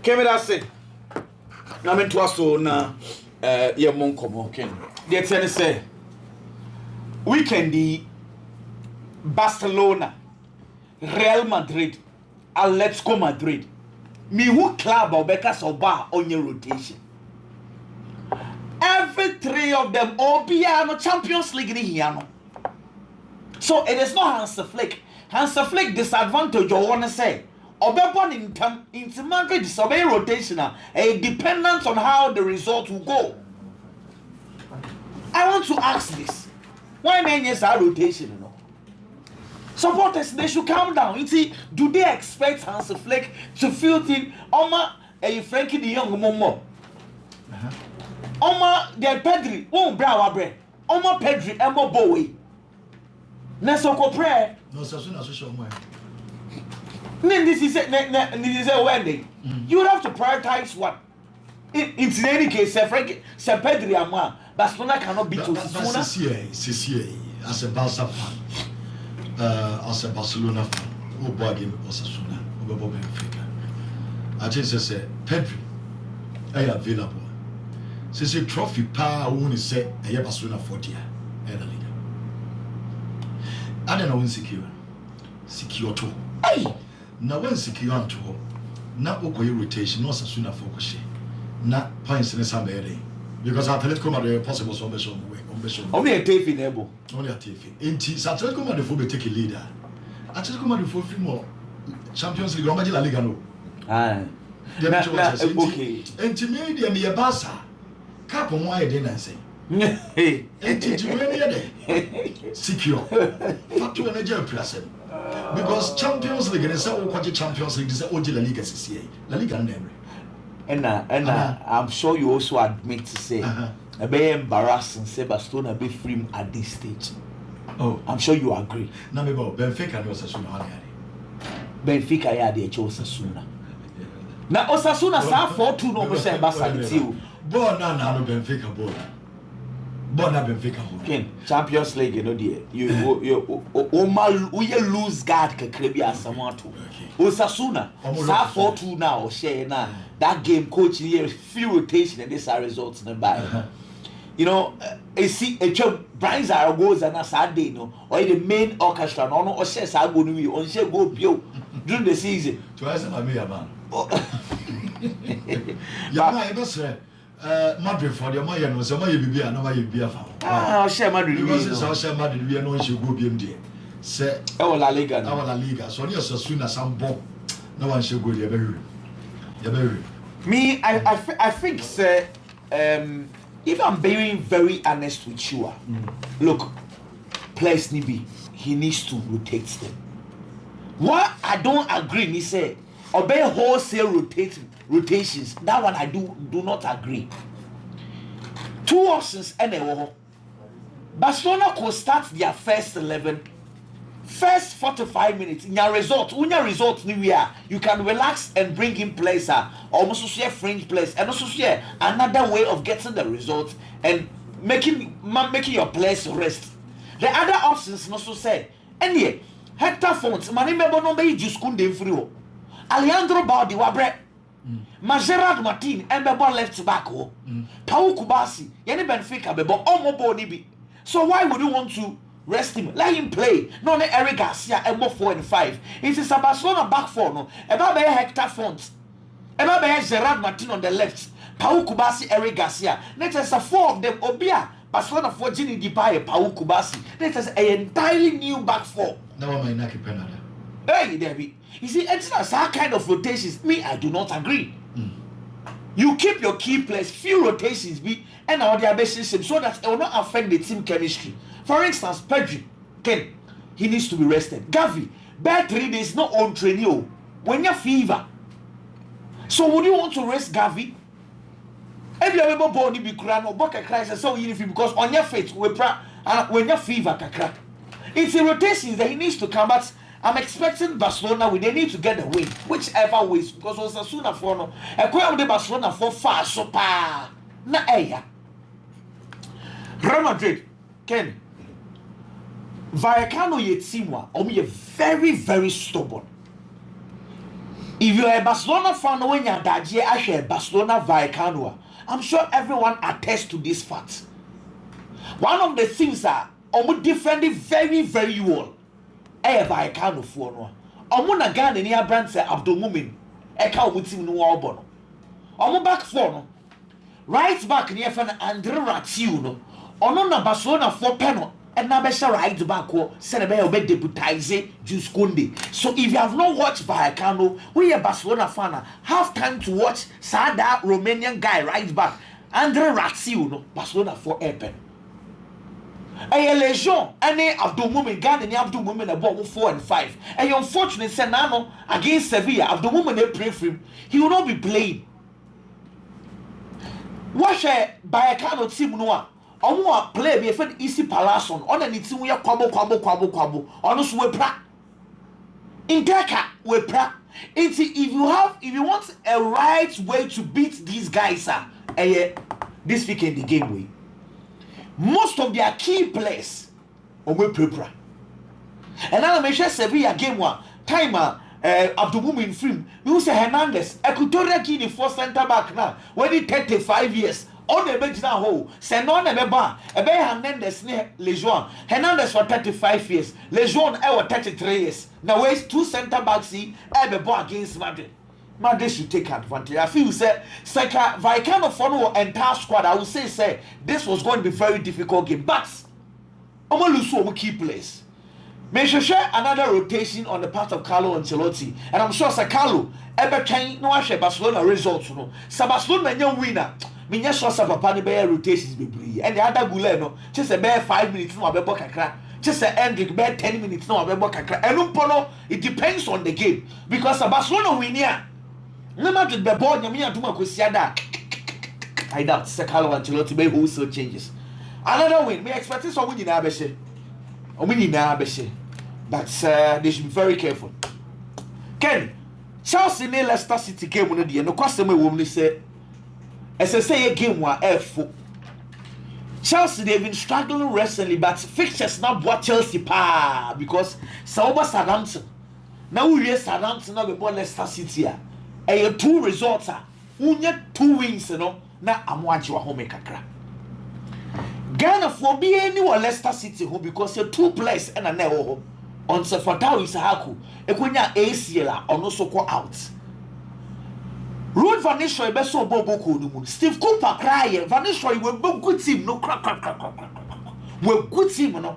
Kemi da say. Na me to aso na ye mon komo ken. Dey tell say weekend the Barcelona, Real Madrid, Atletico Madrid. Me who club or Becca Soba on your rotation. Every three of them all be no Champions League in here. So it is not Hansi Flick. Hansi Flick disadvantage or wanna say. Obebon in Madrid is a rotational, a dependent on how the result will go. I want to ask this. Why men yes are rotation? Supporters, they should calm down. You see, do they expect Hansi Flick to field in Oma and Frankie the Young Momo? Oma the Pedri, Brawa Bre, Oma Pedri, Emo Bowie. Nesoko prayer. No, so soon as we show more. This is a wedding. You would have to prioritize one. In any case, Sir Pedri Ama, Barcelona cannot beat Osasuna. As a Barca fan. As a Barcelona fan, who bought him Osasuna, who bought Benfica. I just say Pedri, I available. Since a trophy power only say I have Barcelona 40 and a leader. I don't know insecure. Secure too. Hey! Now when secure to na oko rotation, no Osasuna focus. Na points in the same area. Because Atletico Madrid possible so much only a tape in able. Only a tape. In Atletico Madrid will take a leader. Atletico Madrid for free more Champions League. La Liga no. Okay. And to me, they are Barca. Cap on why they didn't say. Hey. And to me, secure. Factor energy present. Because Champions League and so what Champions League is La Liga CCA. La Liga never. And I'm sure you also admit to say a very embarrassing say Barcelona be free at this stage. Oh, I'm sure you agree. Now me Benfica was Osasuna. Benfica ya de Osasuna. Na Osasuna sa 4-2 no mo say Barca until. Bon na no Benfica bon. Bon na Benfica bon. Ken Champions League you know there. You we lose guard kakrebi asamoa to. Osasuna sa 4-2 now share na that game coach here few rotation and this are results in by. You know, see a job Brian Zaragoza na Saturday no or the main orchestra no or share sa go no we on share go bio during the season. Twice am me man. Ya ma e be say Madrid for the man no so ma ye bibia na ma ye bibia fa. Ah, share Madrid because it's share Madrid we no share go biem there. Say La Liga. La Liga. So you Osasuna some bomb. No one share go there very. Ya very. Me I think say if I'm being very honest with you, look, players Nibi, he needs to rotate them. What I don't agree, he say, obey wholesale rotations. That one I do not agree. 2 options anyway. Barcelona could start their first 11, first 45 minutes. In your result, you can relax and bring in players, almost share fringe players, and also share another way of getting the result and making your players rest. The other options also say, anyway, Hector Fonts, Manimebo no be just couldn't free. Alejandro Baldi wabre. Gerard Martin, Mbebo left back. Pau Kubasi, Yeni Benfica bebo omobo nibi. So why would you want to rest him? Let him play. No, Eric Garcia, Emo 4 and 5. It is a Barcelona back 4. No, Eba be Hector Font. Eba be Gerard Martin on the left. Pau Kubasi, Eric Garcia. Next is a 4 of them. Obia Barcelona 4 Gini Dipaye, Pau Kubasi. Next is an entirely new back 4. Now I'm in Naki Penada. Hey, Debbie. You see, it's not that kind of rotations. Me, I do not agree. You keep your key players, few rotations, and all their best system so that it will not affect the team chemistry. For instance, Pedri, Ken, he needs to be rested. Gavi, bad 3 days, not on training. When you're fever. So would you want to rest Gavi? If you have a body be crying or book a crisis, so you because on your face, when you're fever, kakra. It's a rotation that he needs to come, but I'm expecting Barcelona they need to get the win, whichever ways, because Osasuna for no, a quite the Barcelona for far so pa na eya. Real Madrid, Ken, Vallecano Yetimwa, or me very, very stubborn. If you're a Barcelona fan, when you're that year, actually Barcelona Vallecano, I'm sure everyone attests to this fact. One of the things that almost defended very, very well. Vallecano for no. Na Ghana ni Abrant say Abdul Mumin. Eka omutim no obo no. Back four no. Right back ni efa Andre Ratiu no. Ono na Barcelona for penal. And now better right back send a be deputize Jules Koundé. So if you have not watched Vallecano, we a Barcelona fan, have time to watch Sada Romanian guy right back. Andre Ratiu no Barcelona for pen. A legion any Abdul Mumin Ghana ni Abdul Mumin about 4 and 5. And unfortunate Senano against Sevilla, Abdul Mumin they pray for him. He will not be playing. Watch a Vallecano team no. Omo play be friend Easy Palason on any team we kwabo ono so we pra Inteka we pra. If you want a right way to beat these guys this weekend the game way. Most of their key players we prepare. And now me share Sevilla game one time Abdul Mumin film we say Hernandez Equatorial Guinea for center back now when he 35 years on the bench now ho send on the bar Hernandez ne Lejeune Hernandez for 35 years Lejeune 33 years now where's two center backs see against Madrid should take advantage. I feel say Vallecano for no entire squad I would say this was going to be a very difficult game but Omo key players. May share another rotation on the part of Carlo Ancelotti and I'm sure Carlo ever can no share Barcelona results no. Barcelona no winner. Minya sure papa ne be rotations be and the other gule no just a bare 5 minutes no abebo kakra. Just a Hendrick bare 10 minutes no abebo kakra. And it depends on the game because Barcelona win here. No matter the ball nyame aduma kwesiada. I doubt Carlo Ancelotti be wholesale changes. Another win. Me expect some win na abeshe. Omini na abeshe. But they should be very careful. Ken, Chelsea ne Leicester City game no de no kwasem e wom ni say say a game wa F. Chelsea they've been struggling recently but fixtures not what Chelsea pa because Sauber Southampton. Now we hear Southampton now before Leicester City a 2 results unye 2 wins no na amwaji wa home kakra. Ghana for be any or Leicester City who because the 2 players and a neho on Sefatawi Sahaku ekunya ACL or no so out. Ruud van Nistelrooy be so bobo ko no Steve Cooper cry Van Nistelrooy we good team no crack we good team no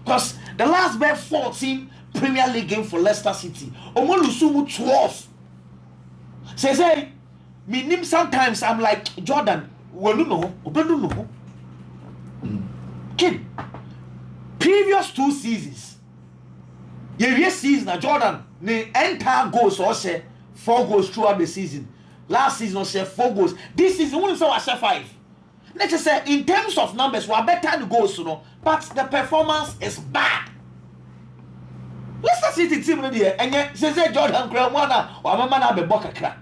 because the last 14 Premier League game for Leicester City omo lusumu 12 say me name sometimes I'm like Jordan we no know obenu no kid previous 2 seasons year season Jordan the entire goals or say 4 goals throughout the season. Last season share 4 goals. This season we say 5. Let's just say in terms of numbers we are better than goals but the performance is bad. Leicester City team no there and yet say Jordan Graham or mama be bokakra.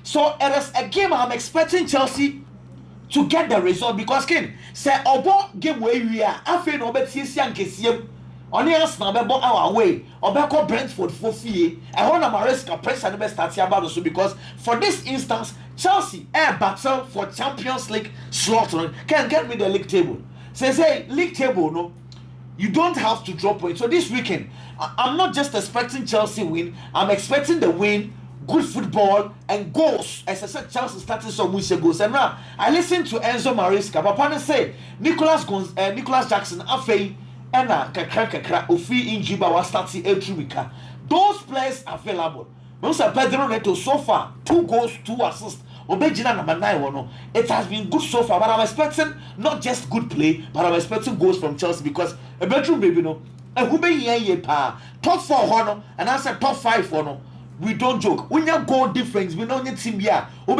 So it is a game I'm expecting Chelsea to get the result because kin say obo game where we are afi no betisi ankesiem oni Arsenal be bo our way obeko Brentford for fie I want Maresca pressure no start here about so because for this instance Chelsea battle for Champions League slot can get me the league table say league table no you don't have to drop points so this weekend I'm not just expecting Chelsea win I'm expecting the win good football and goals. As I said, Chelsea started some weeks ago. And now I listened to Enzo Maresca. Papa say Nicholas Jackson afei ena kakra ofi injiba was starting every week. Those players available. Most Pedro Neto so far 2 goals, 2 assists. Obejina number 9 no. It has been good so far, but I'm expecting not just good play, but I'm expecting goals from Chelsea because a bedroom baby no. And who be ye pa top 4 hono and I said top 5 hono. We don't joke. When you goal difference, we know your team here. You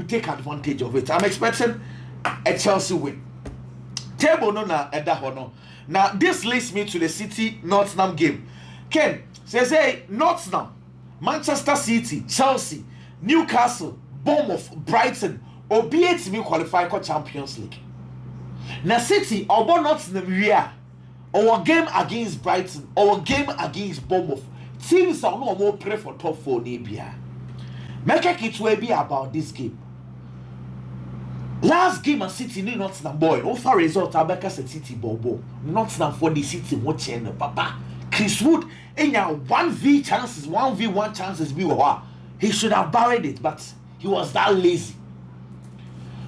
take advantage of it. I'm expecting a Chelsea win. Table no na eda hono. Now this leads me to the City Nottingham game. Ken says hey Nottingham, Manchester City, Chelsea, Newcastle, Bournemouth, Brighton, obiet me qualify for Champions League. Now City obo Nottingham we are our game against Brighton, our game against Bournemouth. teams are no more pray for top 4 Nibia. Make it will be about this game. Last game at City, no Nottingham boy. Offer result, Abeka City Bobo. Nottingham for the City watching Papa. Chris Wood, in your 1v chances, 1v1 chances, he should have buried it, but he was that lazy.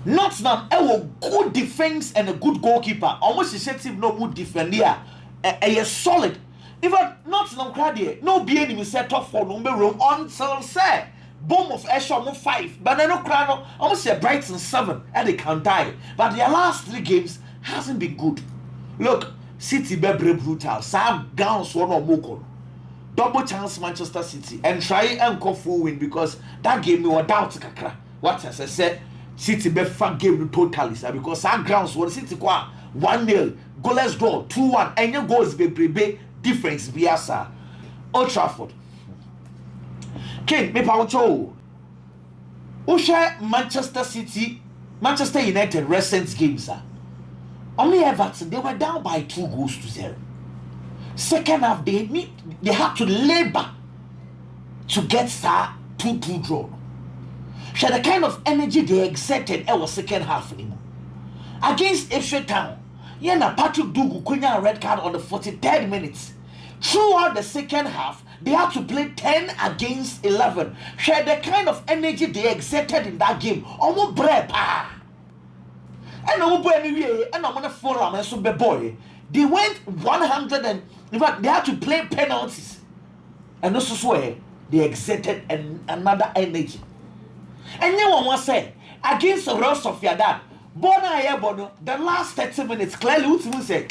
Nottingham, a good defense and a good goalkeeper. Almost effective, no good defender. A solid. Even Nottingham crowd no be any set top for number room until say bomb of Esham 5, but I no crowd almost a Brighton 7 and they can die. But their last 3 games hasn't been good. Look, City be brutal. Sam Gowns one or Moko. Double chance Manchester City and try and go full win because that game we were doubt kakra. What as I said, City be fun game totally because Sam Grounds was City qua 1-0, goalless draw, 2-1, and your goals be difference via sir. Old Trafford. Ken, me paucho. Usha Manchester City, Manchester United recent games sir. Only Everton, they were down by 2-0. Second half, they had to labor to get that 2-2 draw. So the kind of energy they exerted in the second half anymore. Against Ipswich Town, Patrick Dugu Kunya a red card on the 43rd minute. Throughout the second half, they had to play 10 against 11. So the kind of energy they exerted in that game, almost brave. And I'm gonna follow my super boy. They went 100 and in fact they had to play penalties. And also swear they exerted another energy. And you want to say against the rest of your dad, the last 30 minutes clearly would say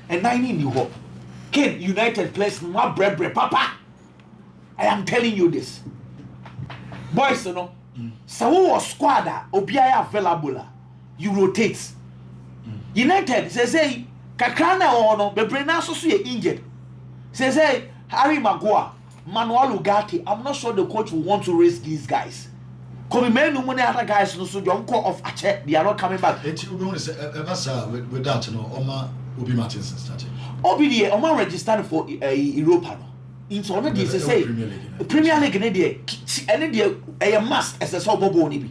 and 9 in you hope. Ken United plays my bread papa. I am telling you this. Boys, you know, so who was squad Obiaya available? You rotate. United says hey, Kakana or no, but Brenna so injured. Says hey, Harry Maguire, Manuel Ugarte. I'm not sure the coach will want to raise these guys. Come men no many other guys no so don't call off Ache, they are not coming back. With that, you know, Oma Obi Martins started. Obi the Oma registered for Europa. Into one day say Premier League any day a must as a sub bobo ni bi.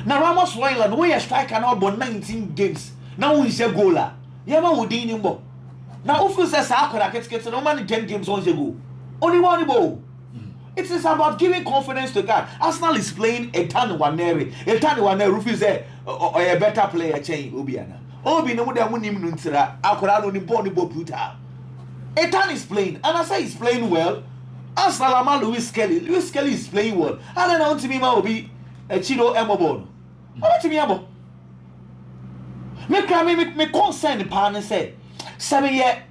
Now Ramos Royland, we are striker now about 19 games. Now we say goaler. Yama would in him. Now if you say Sakura gets no man 10 games on the go. Only one ball. It is about giving confidence to God. Arsenal is playing a ton Waneri. A ton Waneri Rufus a better player chain Obiana. Obi no da munim nuntira. Akura no nimpo brutal. A ton is playing, and I say he's playing well. Arsenal Louis Kelly. Louis Kelly is playing well. I don't know to me ma be a Chido Emobon. What to me abo? Me concern the partner say 7 year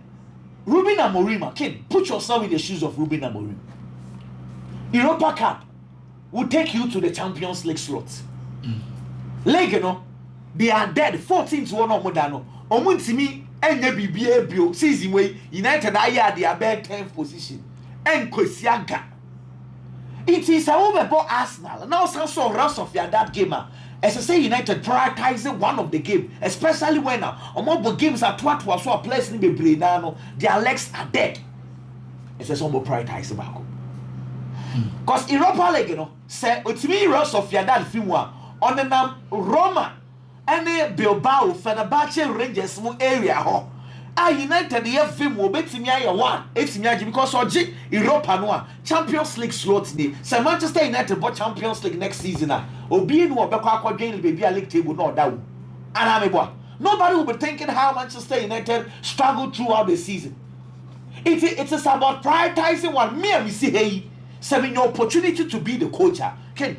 Ruben Amorim. Kid, put yourself in the shoes of Ruben Amorim. Europa Cup will take you to the Champions League slots. League, you know, they are dead 14-1 or more than Omuntimi and BBA season way United are their bad 10th position and Kwesiaga. It is a overbought Arsenal. Now some sort of rest of your that gamer. As I say, United prioritizing one of the game, especially when multiple games are twice so a place in the Brenano, their legs are dead. It's a somewhat prioritizing back. Because Europa League, you know, say to me rest of your dad Fimwa on the name Roma and the Bilbao Fenerbahce Rangers area ho. United the FM will bet me a one. It's me because Oji Europa Noa Champions League slot day. Say Manchester United bought Champions League next season. Obi no Bekwa game baby a league table no down. And nobody will be thinking how Manchester United struggled throughout the season. It is about prioritizing one. Me and we see hey. Having your opportunity to be the coach, okay?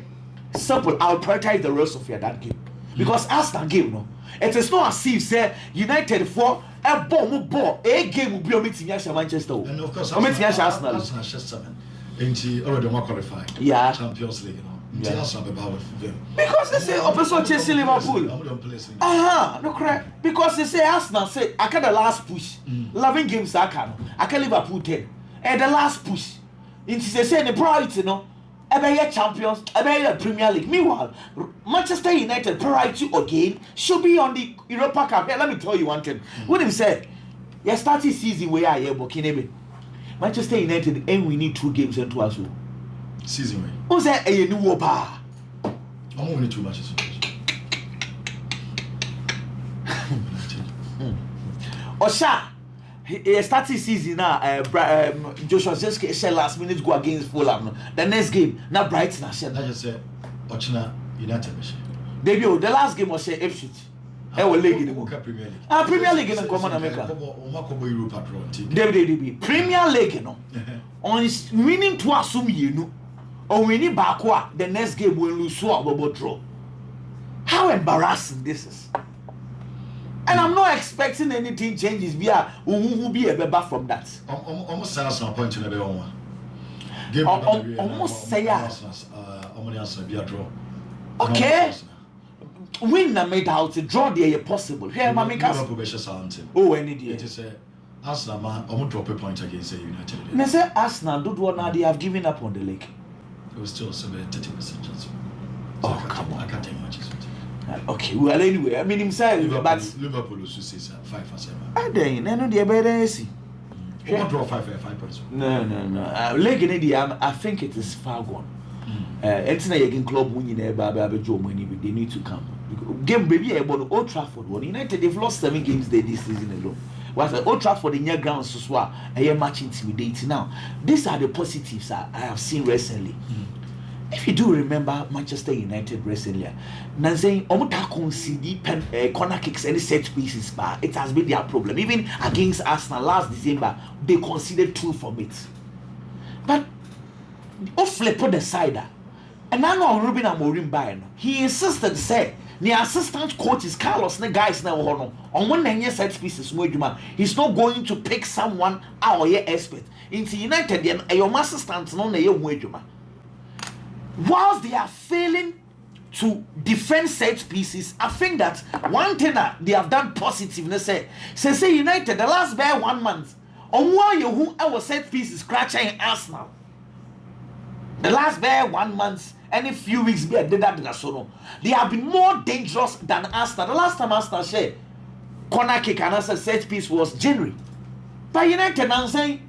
Simple. I'll prioritize the rest of your that game because Arsenal game, no. It is not as if say United for a ball, a game will be a meeting Manchester. And of course, Arsenal has 7. Ain't already more qualified? Yeah. Champions League, you know. Yeah. Because they say opposite Chelsea Liverpool. No correct. Because they say Arsenal say I can the last push. 11 games I can Liverpool 10. And the last push. It is the same priority, no. Ebe champions, ebe Premier League. Meanwhile, Manchester United priority again should be on the Europa Cup. Let me tell you one thing. When he said, you started season where I am working, Manchester United and we need 2 games into us. Season way. Who's that a new whopper? I'm only 2 matches. Osha, he started season now. Joshua Zirkzee said last minute go against Fulham. The next game, now Brighton. I just said, Ochina United. Debut, the last game was Ipswich. I will league in the Premier League. Premier League in the Common America. Premier League, you know. On winning to assume you know, or winning backward, the next game will lose so about draw. How embarrassing this is. And I'm not expecting anything changes via who will be a better from that. Almost sounds no point in a one. Almost say okay. Win na made out to draw the possible. Here, my make us. Oh, any day. It is a Arsenal man. I'm drop a point against United. And I say Arsenal do what now they have given up on the league. It was still 30% chance. Oh, come on. I can't take much. Okay, well anyway, I mean himself, but Liverpool also says 5 or 7. I know the better see. Won't draw 5 points. No. League in India, I think it is far gone. It's not a club winning a baby Joe money, but they need to come. Game baby about Old Trafford. United they've lost 7 games there this season alone. Was Old Trafford in your grounds so far a match intimidating now. These are the positives I have seen recently. If you do remember Manchester United recently, now saying Omuta concede corner kicks any set pieces, but it has been their problem. Even against Arsenal last December, they conceded 2 from it. But flip on the side, and I know Ruben Amorim buying. He insisted say the assistant coach is Carlos the guys now on one 9 set pieces. He's not going to pick someone our expert into United and your assistant no na whilst they are failing to defend set pieces, I think that one thing that they have done positive, say United the last bare 1 month on why you who our set pieces scratching Arsenal. The last bare 1 month, any few weeks be did that so they have been more dangerous than Arsenal. The last time Arsenal said corner kick and set piece was January. But United now saying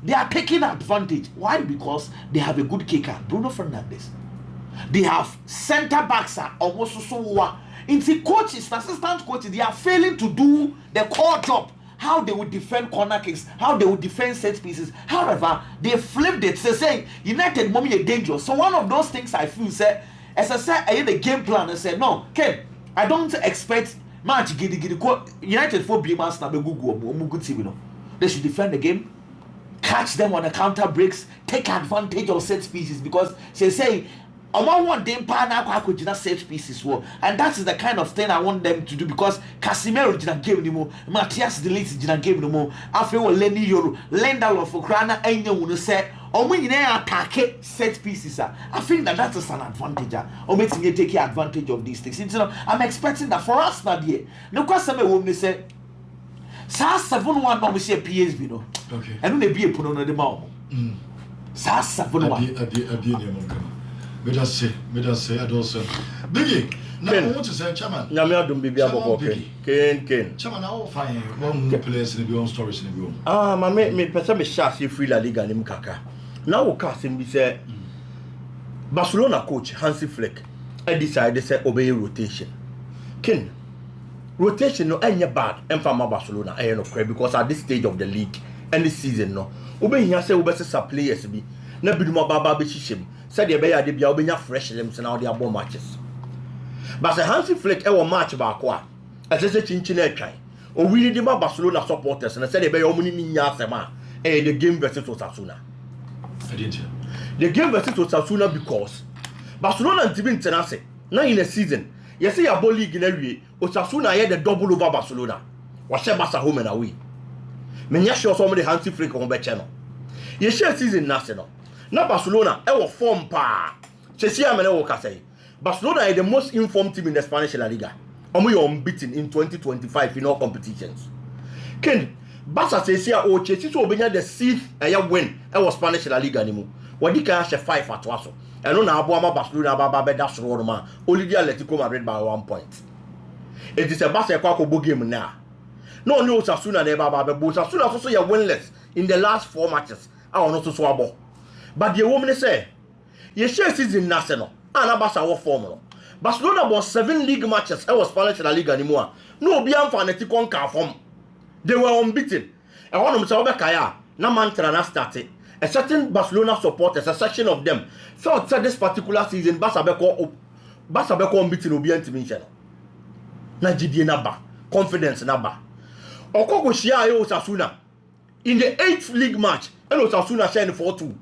they are taking advantage. Why? Because they have a good kicker, Bruno Fernandes. They have center backs are almost so into coaches, assistant coaches, they are failing to do the core job. How they would defend corner kicks, how they would defend set pieces. However, they flipped it. They say United mommy are dangerous. So one of those things I feel say, as I said, I had the game plan and said, no, Ken, I don't expect match United for be master good team. They should defend the game. Catch them on the counter breaks, take advantage of set pieces because they say, I want them to set pieces, and that is the kind of thing I want them to do because Casemiro didn't give anymore, Matthias Delete didn't give anymore. After Lenny Euro, Lendal for Grana, and you will say, or when you attack set pieces. I think that is an advantage, or makes me take advantage of these things. I'm expecting that for us, not yet. No question, I will say. Sa 7-1 no we say PSV no. Okay. And no be put on the mouth. Sa 7-1. Me just say I don't say. Biggie. Now I want to say chairman. Na me adum bibia bobo Ken. Chairman how fine one players in the own stories in the room. Ma me person me share see free La Liga nim kaka. Now we can say say Barcelona coach Hansi Flick I decided say obey rotation. Ken rotation no any bad emfa Barcelona no credit because at this stage of the league and this season no obey here say obey some players be na biduma baba be hihim said the be bia obenya fresh limbs na they abo matches but say Hansi Flick e match ba ko a say chinchin e twan o win the Barcelona supporters na said the be omuni ni nya asema the game versus Osasuna. I didn't hear. The game versus Osasuna because Barcelona ntimi ntenase na in a season you see your ball league in every Osasuna had the double over Barcelona. Was Barca home and away. Menya sure some of the Hansi Flick on the channel. You share season national. Now Barcelona ever form pa. Chelsea am na say. Barcelona is the most informed team in the Spanish La Liga. We are unbeaten in 2025 in all competitions. Ken Barca says here o Chelsea so obenya the 6th win was Spanish La Liga anymore. What di can 5 at waso. And on Abuama Barcelona Baba that's Roma. Only the Atletico Madrid by 1 point. It is a Barca game now. No Osasuna never Baba. Osasuna also are winless in the last 4 matches. a ono so abo but the woman say ye share season na se no ana Barca wo form no Barcelona was 7 league matches e was Spanish La Liga anymore no obi amfa na ti konka form they were unbeaten e wonom say obekaya na mantra na started a certain Barcelona supporters a section of them felt that this particular season Barca be unbeaten obi antimi nche no na gidie na ba confidence na ba okoko shia ayo Osasuna in the 8th league match and Osasuna share 4-2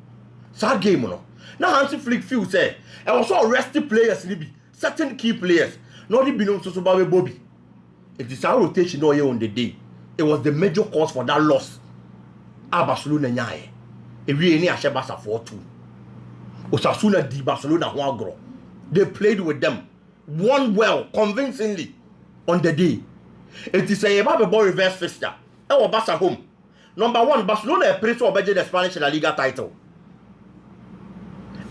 sa game no na Hansi Flick feel say e was all rested players ni bi certain key players no dey be no so ba we Bobby it is our rotation no here on the day it was the major cause for that loss Barcelona nyae e wie ni ahye Barca 4-2 Osasuna di Barcelona ho agro they played with them won well convincingly on the day it is a ball reverse fixture e wo Barca home number 1 Barcelona play so obeje the Spanish La Liga title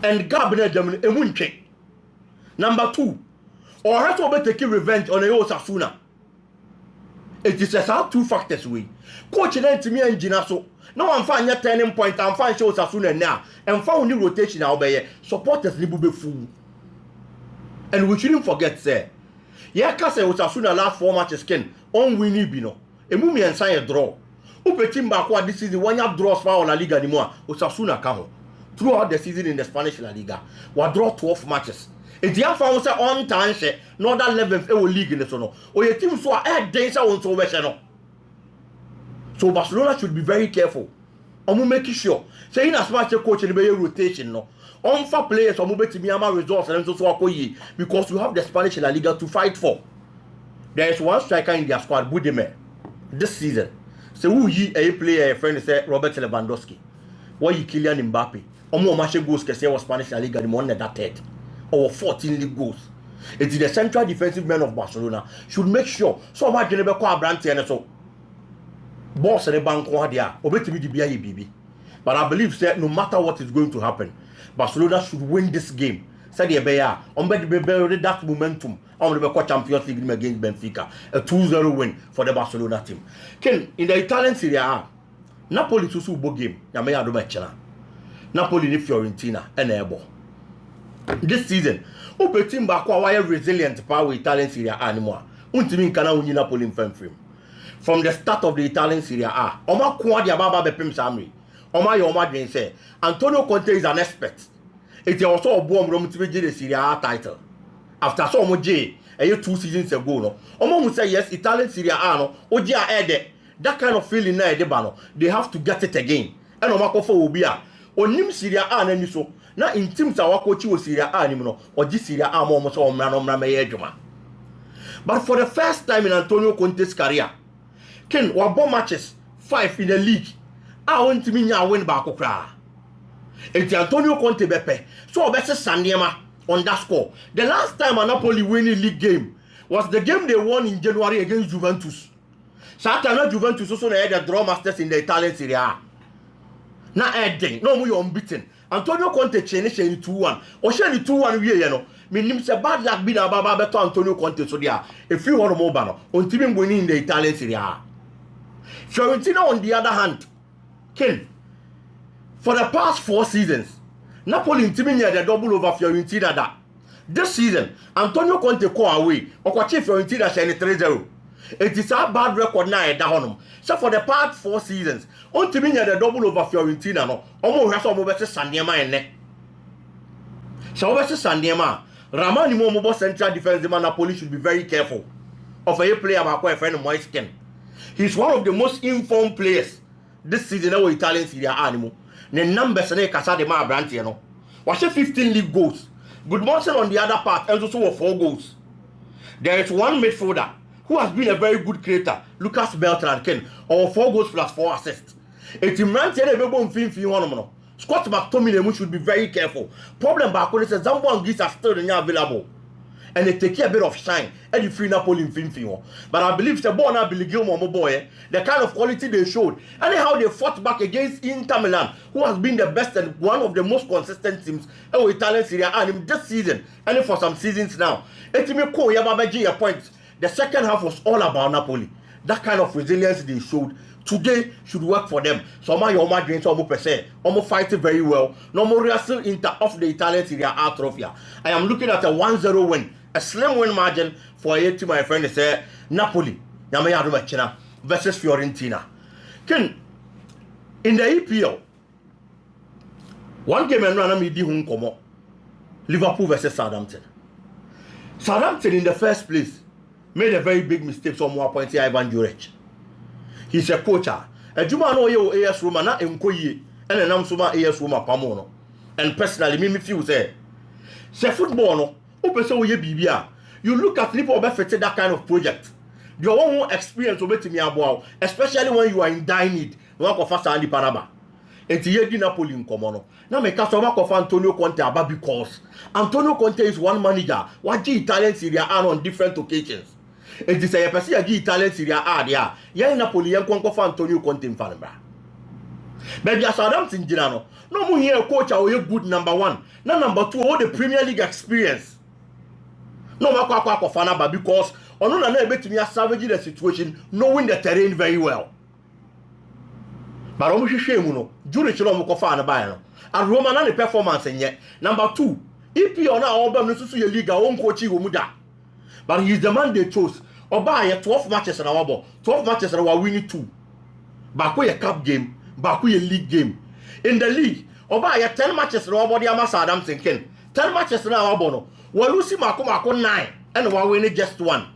and Gabriel Germany emuntwe number 2 or has to take revenge on Osasuna it is a 2 factors we coach na ntimi engine so no one find your turning point and find show Osasuna now and found new rotation now be supporters ni bube full and we shouldn't forget say yeah ka say Osasuna last 4 matches ken on winning bi no emu mi ensan e draw upeti mba kwa this season one have draws for La Liga anymore Osasuna ka ho throughout the season in the Spanish La Liga we draw 12 matches it ya found say on time she no that 11th e league in so no o ye team so e den say won so we she no so Barcelona should be very careful omo make sure say in as much coach ni be rotation no on for players omo betimi ama results and so akoyi because you have the Spanish La Liga to fight for. There is one striker in their squad Budimir this season so who yi a player a friend say Robert Lewandowski why you Kylian Mbappe omo match goals kese was Spanish La Liga the one that third or 14 league goals. It is the central defensive man of Barcelona should make sure so much gonna be kwa Brandt and so boss and bank one there obetimi di bia ye bibi but I believe that no matter what is going to happen Barcelona should win this game said the beya on be that momentum on the Champions League against Benfica a 2-0 win for the Barcelona team Ken in the Italian Serie A Napoli to subo game ya me ado mechana Napoli ni Fiorentina and ebo this season ope team ba kwa wire resilient power Italian Serie A anymore untimi nkana unyi Napoli mfemfem from the start of the Italian Serie A oma kwa dia baba bepem samri oma ye oma dwen say Antonio Conte is an expert it also obo omro mtibe the Serie A title after so omo je 2 seasons ago no omo mu say yes Italian Serie A no oje a ede that kind of feeling na ede ba no they have to get it again and oma ko for obi a onim Serie A na ni so na in teams a wakochi wo Serie A ni no oji Serie A mo so omra no mra me ye adwuma but for the first time in Antonio Conte's career Ken wabo matches 5 in the league a won timi nya win ba kokra enti Antonio Conte bepe so obese sandema on that score the last time Napoli win a league game was the game they won in January against Juventus Satana Juventus so na the draw masters in the Italian Serie A na eden no mu you unbeaten Antonio Conte change 2-1 o share 2-1 wie ye no menim se bad luck bi na baba beto Antonio Conte so dia if you want mo ba no ontimi ngoni in the Italian Serie A Fiorentina on the other hand Ken for the past 4 seasons Napoli intimi near the double over Fiorentina that this season Antonio Conte call away okwache Fiorentina share 3-0 it is a bad record na e da honum so for the past 4 seasons ontimi near the double over Fiorentina no omo hwa so omo bese sandema ene so bese sandema Ramani mo central defense man Napoli should be very careful of a player ba kwa friend Moise Kean. He's one of the most informed players this season in Italian Serie A animo. The numbers na kasa de ma Brandt no. Was 15 league goals. Good Monson on the other part and also 4 goals. There is one midfielder who has been a very good creator, Lucas Beltran Ken, or 4 goals plus 4 assists. A team ran tell ebo mfimfi one no. Scott McTominay should be very careful. Problem back when says Zambo and Greece are still available. And they take a bit of shine and you free Napoli in Finfio. But I believe the ball now Billy Gilmore boy, the kind of quality they showed, and how they fought back against Inter Milan, who has been the best and one of the most consistent teams in Italian Serie A this season, and for some seasons now. The second half was all about Napoli. That kind of resilience they showed today should work for them. So my Oma dreams almost per se, almost fighting very well. No more wrestle off the Italian Serie A trophy. I am looking at a 1-0 win, a slim win margin for a team. My friend say Napoli, China versus Fiorentina. Ken in the EPL, one game and run me di home come Liverpool versus Southampton. Southampton in the first place made a very big mistake. So more appointed Ivan Juric. He's a coach. A Juma no ye AS Roma na enkoye and an Amsuma AS Roma pamono. And personally, me feel say football no. Open so ye bibia. You look at people that that kind of project. Your own experience will me about, especially when you are in dire need. Work of us and the Panama. And the Yedi Napoli in Comono. Now make us work of Antonio Conte about because Antonio Conte is one manager. What the Italian Serie A are on different occasions. And this is a Italian Serie A there. Yeah, Napoli and Conco for Antonio Conte in Fanabra. But just Southampton Dinano. No more here coach or a good number one. Now number two, all the Premier League experience. No more for Fanaba because on not able to savage the situation, knowing the terrain very well. But almost shame, no. Jury Chilom Kofana Bayano. And Roman and the performance and yet. Number two, if you are now all necessarily league our own coach Umuda. But he is the man they chose. Or buy 12 matches in our ball, 12 matches in our winning 2. Back a cup game, back a league game. In the league, or buy 10 matches in our body, Adams and Ken. 10 matches in our bono. Well, Lucy Mako 9, and we're winning just 1.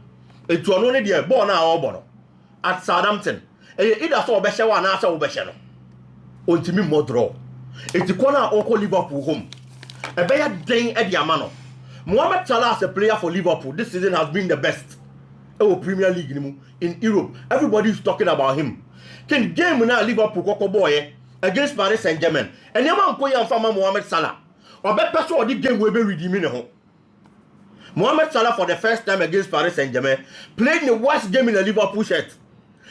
It's one only dear born our bono. At Southampton. Either saw Besha and answer Beshano. Ultimate more draw. It's the corner of Liverpool home. A better thing at Yamano. Mohamed Salah as a player for Liverpool this season has been the best. Premier League in Europe. Everybody is talking about him. Can game now Liverpool Coco Boy against Paris Saint-Germain. And your man Koya and Farmer Mohamed Salah. Or better person the game will be redeeming home. Mohamed Salah for the first time against Paris Saint-Germain played the worst game in the Liverpool shirt.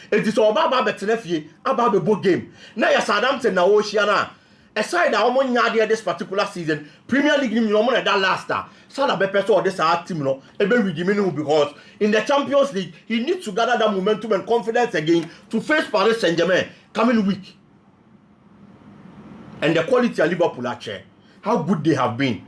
It is all about Betinefie about the book game. Now you're Southampton now Oceana. Aside our money this particular season, Premier League no money that last year. Salah be person this our team no ebe redeeming because in the Champions League he needs to gather that momentum and confidence again to face Paris Saint-Germain coming week. And the quality of Liverpool actually, how good they have been.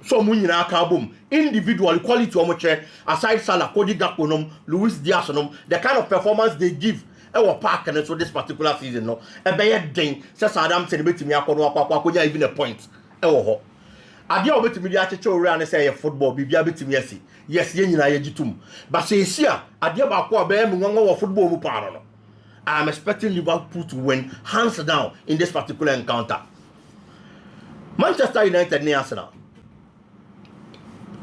So munyina kabum individual quality omoche aside Salah, Cody Gakpo, Luis Diaz the kind of performance they give our park and so this particular season no e be den say Southampton betimi akono akwa even a point ho ade o betimi dia cheche ori an say football bibia betimi asi yes ye nyina ye gitum but say sia ade ba ko be me nwanwa football mu pa no I am expecting Liverpool to win hands down in this particular encounter. Manchester United ni Arsenal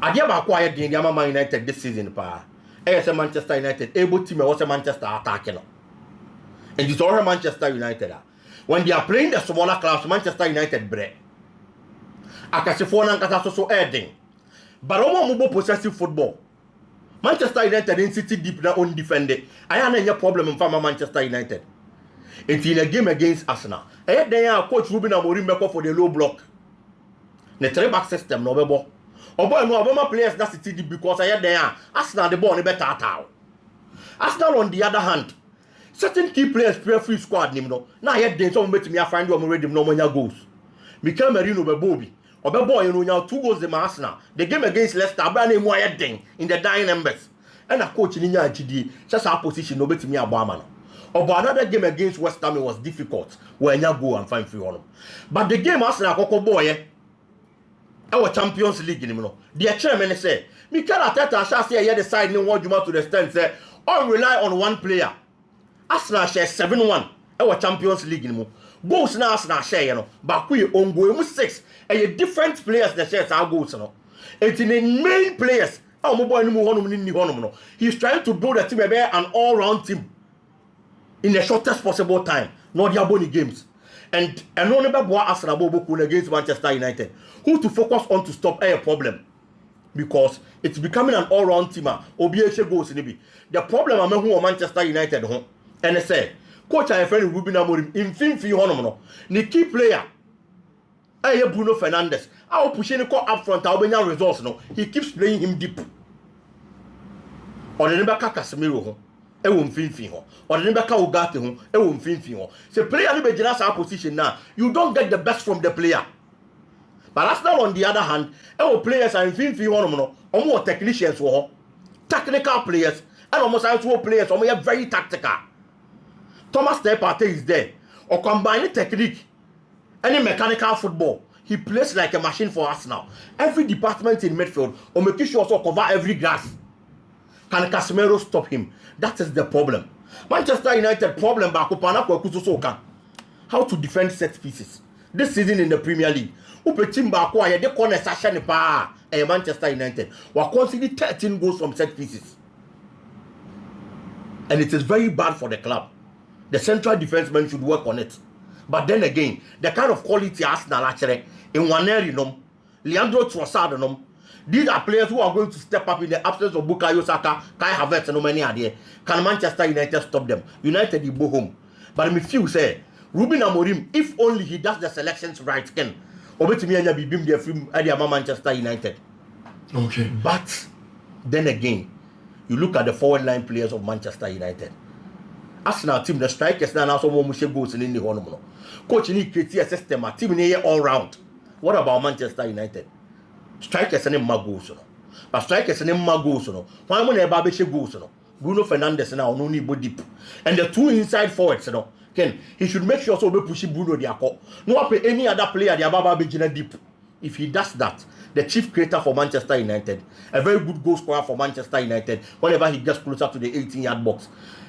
ade ba ko aye den dia Man United this season pa say Manchester United able team was Manchester attacking no. And it's all Manchester United. When they are playing the smaller clubs, Manchester United break. Akasifona nkata so heading. But omo mubo possessive football. Manchester United in city deep na own defended. I have no problem in farmer Manchester United. It's in a game against Arsenal. Then coach Ruben Amorim beko for the low block. The 3-back system no bebo. Obo no Obama players that city deep because I there Arsenal the ball no better at. Arsenal on the other hand, certain key players play free squad nim no. Now yet then some bet me find you already no many goals. Mikel Merino be Bobby. Obebo you know now 2 goals the Arsenal. The game against Leicester ba na more yet then in the dying numbers. And a coach in nya GD just our position no bet me abama no. Obo another game against West Ham was difficult where nya go and find free on. But the game Arsenal kokko boy our Champions League nim no. The chairman say Mikel Arteta shall say here the side no want Juma to the stand say all rely on one player. Arsenal share 7-1 our Champions League no. Goals na Arsenal share you know. But we on go 6 and different players that share our goals no. It's in the main players. He's trying to build a team an all-round team in the shortest possible time. Not the Aboni games. And only Arsenal against Manchester United. Who to focus on to stop a problem. Because it's becoming an all-round team. OBH goes in it. The problem I'm who Manchester United home. And I say, coach I friend Ruben Amorim in Finfi Honomono. The key player. Bruno Fernandes. I'll push him up front. I'll be now results. No, he keeps playing him deep. On the number Casemiro. e wo mfimfin ho or the beka Ugarte ho e wo mfimfin ho say player no be gina sa position now you don't get the best from the player. But Arsenal on the other hand e wo players are mfimfin ho no omo technicians wo technical players and almost also players omo very tactical. Thomas Partey is there or combine technique any mechanical football. He plays like a machine for Arsenal. Every department in midfield or making sure also cover every grass. Can Casemiro stop him? That is the problem. Manchester United problem back up how to defend set pieces. This season in the Premier League. Upe team back the corner session Manchester United. We conceded 13 goals from set pieces. And it is very bad for the club. The central defenseman should work on it. But then again, the kind of quality Arsenal actually in one area, Leandro Trossard, these are players who are going to step up in the absence of Bukayo Saka, Kai Havertz, and many idea. Can Manchester United stop them? United will go home. But me feel say Ruben Amorim, if only he does the selections right, can obey me and be beam their film at Manchester United. Okay. But then again, you look at the forward line players of Manchester United. Arsenal team, the strikers now also more goals in the honor. Coach need create a system, a team in all round. What about Manchester United? Strikers and goals, but strikers and goals. Why when a Babiche goals? Bruno Fernandes now no need deep, and the two inside forwards. Ken, he should make sure so be pushing Bruno Diaco. No pay any other player the Ababa Bejina deep. If he does that, the chief creator for Manchester United, a very good goal scorer for Manchester United, whenever he gets closer to the 18-yard box.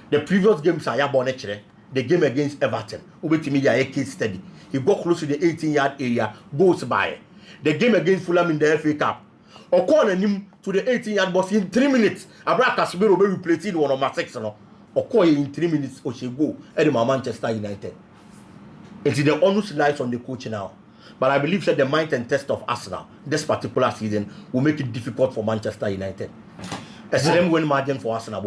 The previous games are Yabonechere, the game against Everton, Ubetimedia a case study. He got close to the 18-yard area, goes by. The game against Fulham in the FA Cup. Or call him to the 18-yard box in 3 minutes. Abra Casemiro will replace it one of my section. Or call in 3 minutes or she go at Manchester United. It's the onus lies on the coach now. But I believe that the mind and test of Arsenal this particular season will make it difficult for Manchester United. A slim win margin for Arsenal.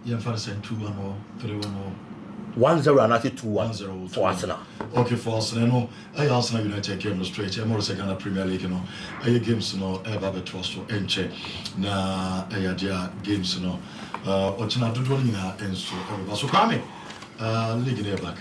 Yeah, for 2-1 or 3-1 or 1-0 and actually 2-1 for Arsenal. Okay, for Arsenal. No, I Arsenal United came no straight. I'm more second Premier League. No, I games no ever better so enche. Na I dia games no. Ochina do do na enso. So come. League near back.